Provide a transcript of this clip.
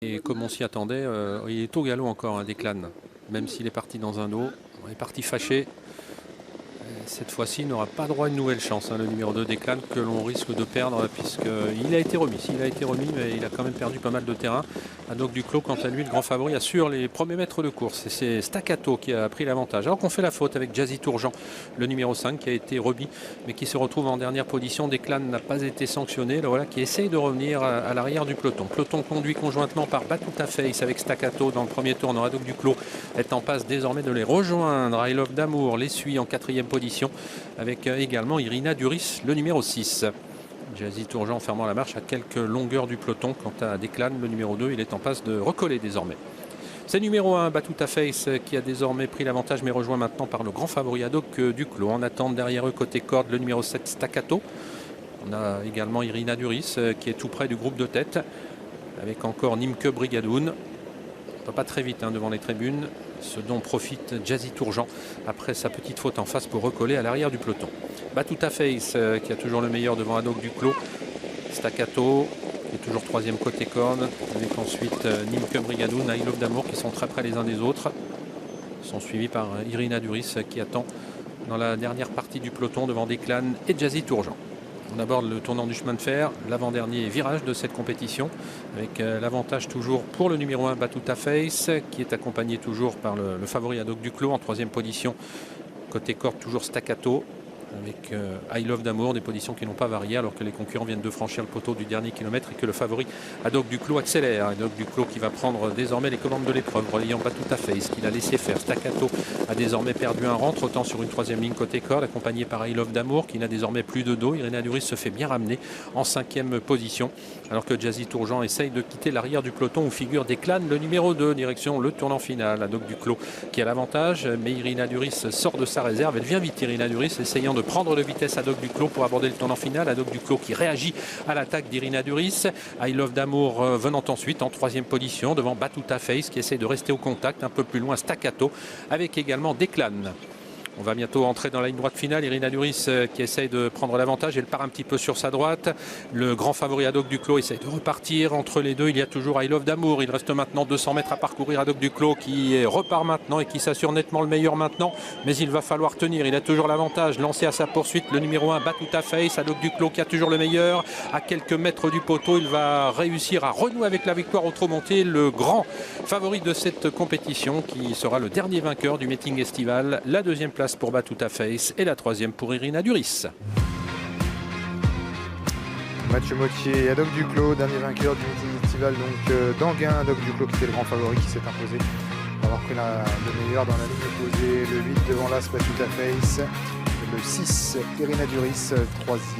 Et comme on s'y attendait, il est au galop encore, Declan. Même s'il est parti dans un dos, il est parti fâché. Cette fois-ci, il n'aura pas droit à une nouvelle chance, le numéro 2 Declan, que l'on risque de perdre puisqu'il a été remis. S'il a été remis, mais il a quand même perdu pas mal de terrain. Haddock Duclos, quant à lui, le grand favori, assure les premiers mètres de course. Et c'est Staccato qui a pris l'avantage. Alors qu'on fait la faute avec Jazzy Tourjean, le numéro 5, qui a été remis, mais qui se retrouve en dernière position. Declan n'a pas été sanctionné. Là, voilà, qui essaye de revenir à l'arrière du peloton. Peloton conduit conjointement par Batuta Face avec Staccato dans le premier tournant. Haddock Duclos est en passe désormais de les rejoindre. I Love d'Amour les suit en quatrième position, avec également Irina Duris, le numéro 6. Jazzy Tourjean fermant la marche à quelques longueurs du peloton. Quant à Declan, le numéro 2, il est en passe de recoller désormais. C'est numéro 1, Batuta Face, qui a désormais pris l'avantage, mais rejoint maintenant par le grand favori Haddock Duclos. En attente derrière eux, côté corde, le numéro 7, Staccato. On a également Irina Duris, qui est tout près du groupe de tête, avec encore Nimke Brigadoun. Pas très vite devant les tribunes, ce dont profite Jazzy Tourjean après sa petite faute en face pour recoller à l'arrière du peloton. Batuta Face qui a toujours le meilleur devant Haddock Duclos. Staccato qui est toujours troisième côté corde, avec ensuite Nimke Brigadoun, I Love d'Amour qui sont très près les uns des autres. Ils sont suivis par Irina Duris qui attend dans la dernière partie du peloton devant Declan et Jazzy Tourjean. On aborde le tournant du chemin de fer, l'avant-dernier virage de cette compétition, avec l'avantage toujours pour le numéro 1 Batuta Face, qui est accompagné toujours par le favori Haddock Duclos en troisième position. Côté corde, toujours Staccato, avec I Love d'Amour, des positions qui n'ont pas varié alors que les concurrents viennent de franchir le poteau du dernier kilomètre et que le favori Haddock Duclos accélère. Haddock Duclos qui va prendre désormais les commandes de l'épreuve, relayant Batuta Face qu'il a laissé faire. Staccato a désormais perdu un rang, trottant sur une troisième ligne côté corde, accompagné par I Love d'Amour qui n'a désormais plus de dos. Irina Duris se fait bien ramener en cinquième position, alors que Jazzy Tourjean essaye de quitter l'arrière du peloton où figure Declan, le numéro 2, direction le tournant final. Haddock Duclos qui a l'avantage, mais Irina Duris sort de sa réserve. Elle vient vite, Irina Duris, essayant de prendre de vitesse Haddock Duclos pour aborder le tournant final. Haddock Duclos qui réagit à l'attaque d'Irina Duris. I Love d'Amour venant ensuite en troisième position devant Batuta Face qui essaie de rester au contact. Un peu plus loin Staccato avec également Declan. On va bientôt entrer dans la ligne droite finale. Irina Duris qui essaye de prendre l'avantage. Elle part un petit peu sur sa droite. Le grand favori Haddock Duclos essaye de repartir. Entre les deux, il y a toujours I Love d'Amour. Il reste maintenant 200 mètres à parcourir. Haddock Duclos qui repart maintenant et qui s'assure nettement le meilleur maintenant. Mais il va falloir tenir. Il a toujours l'avantage. Lancé à sa poursuite, le numéro 1, Batuta Face. Haddock Duclos qui a toujours le meilleur. À quelques mètres du poteau, il va réussir à renouer avec la victoire au trot monté. Le grand favori de cette compétition qui sera le dernier vainqueur du meeting estival. La deuxième place pour Batuta Face et la troisième pour Irina Duris. Mathieu Mottier et Haddock Duclos, dernier vainqueur du meeting estival, donc d'Anguin. Haddock Duclos qui était le grand favori qui s'est imposé. On va avoir pris le meilleur dans la ligne opposée, le 8 devant l'As Batuta Face, le 6 Irina Duris, troisième.